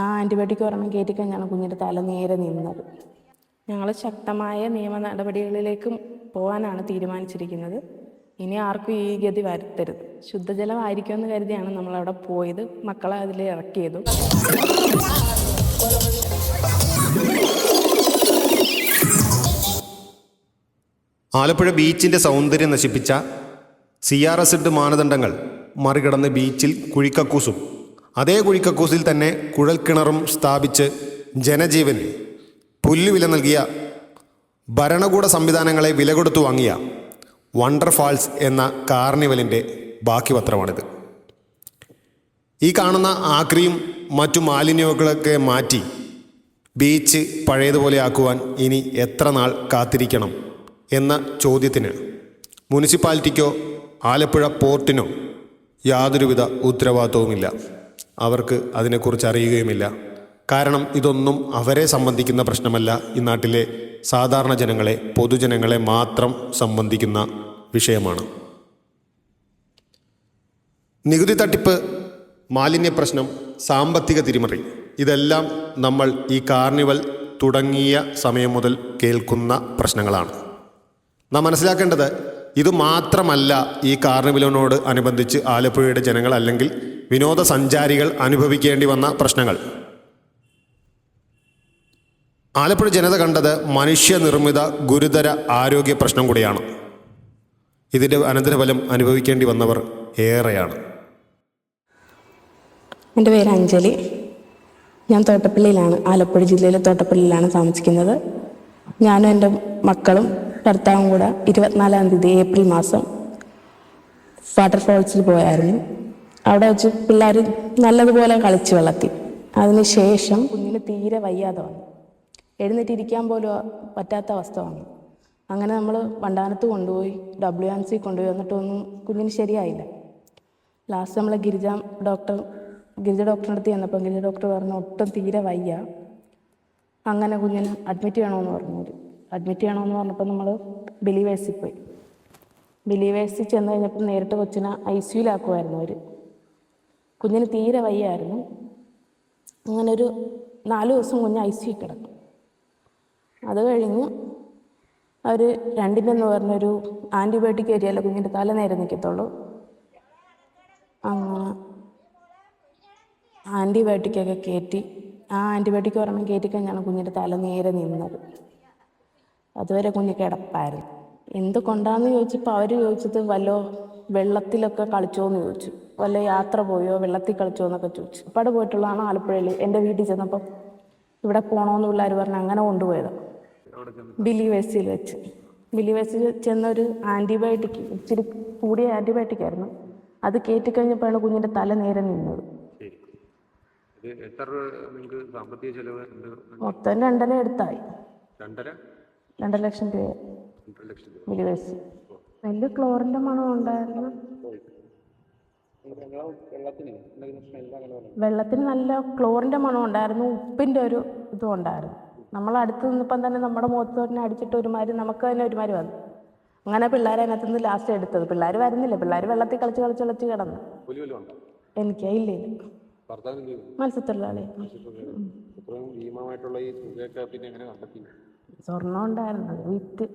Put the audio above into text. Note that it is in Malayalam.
ആ ആൻറ്റിബയോട്ടിക് ഒരെണ്ണം കയറ്റിക്കഴിഞ്ഞാണ് കുഞ്ഞിൻ്റെ തല നേരെ നിന്നത്. ഞങ്ങൾ ശക്തമായ നിയമ നടപടികളിലേക്ക് പോകാനാണ് തീരുമാനിച്ചിരിക്കുന്നത്. ഇനി ആർക്കും ഈ ഗതി വരുത്തരുത്. ശുദ്ധജലമായിരിക്കുമെന്ന് കരുതിയാണ് നമ്മളവിടെ പോയത്. മക്കളെ അതിൽ ഇറക്കിയതും. ആലപ്പുഴ ബീച്ചിൻ്റെ സൗന്ദര്യം നശിപ്പിച്ച CRZ മാനദണ്ഡങ്ങൾ മറികടന്ന് ബീച്ചിൽ കുഴിക്കക്കൂസും അതേ കുഴിക്കക്കൂസിൽ തന്നെ കുഴൽക്കിണറും സ്ഥാപിച്ച് ജനജീവന് പുല്ലുവില നൽകിയ ഭരണകൂട സംവിധാനങ്ങളെ വില കൊടുത്തു വാങ്ങിയ വണ്ടർ ഫാൾസ് എന്ന കാർണിവലിൻ്റെ ബാക്കി പത്രമാണിത്. ഈ കാണുന്ന ആക്രിയും മറ്റു മാലിന്യങ്ങളൊക്കെ മാറ്റി ബീച്ച് പഴയതുപോലെ ആക്കുവാൻ ഇനി എത്ര നാൾ കാത്തിരിക്കണം എന്ന ചോദ്യത്തിന് മുനിസിപ്പാലിറ്റിക്കോ ആലപ്പുഴ പോർട്ടിനോ യാതൊരുവിധ ഉത്തരവാദിത്വവുമില്ല. അവർക്ക് അതിനെക്കുറിച്ച് അറിയുകയുമില്ല. കാരണം ഇതൊന്നും അവരെ സംബന്ധിക്കുന്ന പ്രശ്നമല്ല. ഈ നാട്ടിലെ സാധാരണ ജനങ്ങളെ, പൊതുജനങ്ങളെ മാത്രം സംബന്ധിക്കുന്ന വിഷയമാണ്. നികുതി തട്ടിപ്പ്, മാലിന്യ പ്രശ്നം, സാമ്പത്തിക തിരിമറി, ഇതെല്ലാം നമ്മൾ ഈ കാർണിവൽ തുടങ്ങിയ സമയം മുതൽ കേൾക്കുന്ന പ്രശ്നങ്ങളാണ്. നാം മനസ്സിലാക്കേണ്ടത് ഇത് മാത്രമല്ല ഈ കാർണിവലിനോട് അനുബന്ധിച്ച് ആലപ്പുഴയുടെ ജനങ്ങൾ അല്ലെങ്കിൽ വിനോദസഞ്ചാരികൾ അനുഭവിക്കേണ്ടി വന്ന പ്രശ്നങ്ങൾ. ആലപ്പുഴ ജനത കണ്ടത് മനുഷ്യനിർമ്മിത ഗുരുതര ആരോഗ്യ പ്രശ്നം കൂടിയാണ്. ഇതിൻ്റെ അനന്തരഫലം അനുഭവിക്കേണ്ടി വന്നവർ ഏറെയാണ്. എൻ്റെ പേര് അഞ്ജലി. ഞാൻ തോട്ടപ്പള്ളിയിലാണ്, ആലപ്പുഴ ജില്ലയിലെ തോട്ടപ്പള്ളിയിലാണ് താമസിക്കുന്നത്. ഞാനും എൻ്റെ മക്കളും ഭർത്താവും കൂടെ 24-ാം തീയതി ഏപ്രിൽ മാസം വാട്ടർഫോൾസിൽ പോയായിരുന്നു. അവിടെ വെച്ച് പിള്ളേർ നല്ലതുപോലെ കളിച്ച് വെള്ളത്തിൽ. അതിനുശേഷം കുഞ്ഞിന് തീരെ വയ്യാതെ വന്നു. എഴുന്നേറ്റിരിക്കാൻ പോലും പറ്റാത്ത അവസ്ഥ വന്നു. അങ്ങനെ നമ്മൾ വണ്ടാനത്ത് കൊണ്ടുപോയി, WMC കൊണ്ടുപോയി, എന്നിട്ടൊന്നും കുഞ്ഞിന് ശരിയായില്ല. ലാസ്റ്റ് നമ്മൾ ഗിരിജ ഡോക്ടറിൻ്റെ അടുത്ത് ചെന്നപ്പോൾ ഗിരിജ ഡോക്ടർ പറഞ്ഞു ഒട്ടും തീരെ വയ്യ, അങ്ങനെ കുഞ്ഞിന് അഡ്മിറ്റ് ചെയ്യണമെന്ന് പറഞ്ഞു. അഡ്മിറ്റ് ചെയ്യണമെന്ന് പറഞ്ഞപ്പോൾ നമ്മൾ ബിലീവേഴ്സിൽ പോയി. ബിലീവേഴ്സിൽ ചെന്ന് കഴിഞ്ഞപ്പോൾ നേരിട്ട് കൊച്ചിനെ ICUലാക്കുമായിരുന്നു അവർ. കുഞ്ഞിന് തീരെ വയ്യായിരുന്നു. അങ്ങനെ ഒരു 4 ദിവസം കുഞ്ഞ് ICU കിടക്കും. അത് കഴിഞ്ഞ് അവർ 2-നെന്ന് പറഞ്ഞൊരു ആൻറ്റിബയോട്ടിക് ഏരിയല്ല കുഞ്ഞിൻ്റെ തല നേരെ നിൽക്കത്തുള്ളൂ. അങ്ങനെ ആൻറ്റിബയോട്ടിക്കൊക്കെ കയറ്റി, ആ ആൻറ്റിബയോട്ടിക് ഒരെണ്ണം കയറ്റിക്കഴിഞ്ഞാണ് കുഞ്ഞിൻ്റെ തല നേരെ നിന്നത്. അതുവരെ കുഞ്ഞ് കിടപ്പായിരുന്നു. എന്തുകൊണ്ടാന്ന് ചോദിച്ചപ്പോൾ അവർ ചോദിച്ചത് വല്ലോ വെള്ളത്തിലൊക്കെ കളിച്ചോ എന്ന് ചോദിച്ചു. വല്ല യാത്ര പോയോ, വെള്ളത്തിൽ കളിച്ചോ എന്നൊക്കെ ചോദിച്ചു. അവിടെ പോയിട്ടുള്ളതാണ് ആലപ്പുഴയിൽ. എൻ്റെ വീട്ടിൽ ചെന്നപ്പം ഇവിടെ പോകണമെന്ന് പിള്ളേർ പറഞ്ഞ് അങ്ങനെ കൊണ്ടുപോയതാണ്. ബിലീവേഴ്സിൽ വെച്ച്. ബിലീവേഴ്സിൽ ചെന്നൊരു ആൻറ്റിബയോട്ടിക്, ഇച്ചിരി കൂടിയ ആൻറ്റിബയോട്ടിക്കായിരുന്നു. അത് കയറ്റിക്കഴിഞ്ഞപ്പോഴാണ് കുഞ്ഞിൻ്റെ തല നേരെ നിന്നത്. മൊത്തം 2.5 അടുത്തായി. 2 ലക്ഷം രൂപ ബിലീവേഴ്സ്. വലിയ ക്ലോറിൻ്റെ മണം ഉണ്ടായിരുന്നു. വെള്ളത്തിന് നല്ല ക്ലോറിൻ്റെ മണം ഉണ്ടായിരുന്നു. ഉപ്പിൻ്റെ ഒരു ഇതും ഉണ്ടായിരുന്നു. നമ്മൾ അടുത്ത് നിന്നപ്പം തന്നെ നമ്മുടെ മുഖത്ത് തന്നെ അടിച്ചിട്ട് ഒരുമാതിരി, നമുക്ക് തന്നെ ഒരുമാതിരി വന്നു. അങ്ങനെ പിള്ളേരെ അതിനകത്തുനിന്ന് ലാസ്റ്റ് എടുത്തത്. പിള്ളേർ വരുന്നില്ല, പിള്ളേർ വെള്ളത്തിൽ കളിച്ച് കിടന്നു. എനിക്ക് ഇല്ല, മത്സ്യത്തൊഴിലാളി. സ്വർണ്ണം ഉണ്ടായിരുന്നു, വിറ്റ്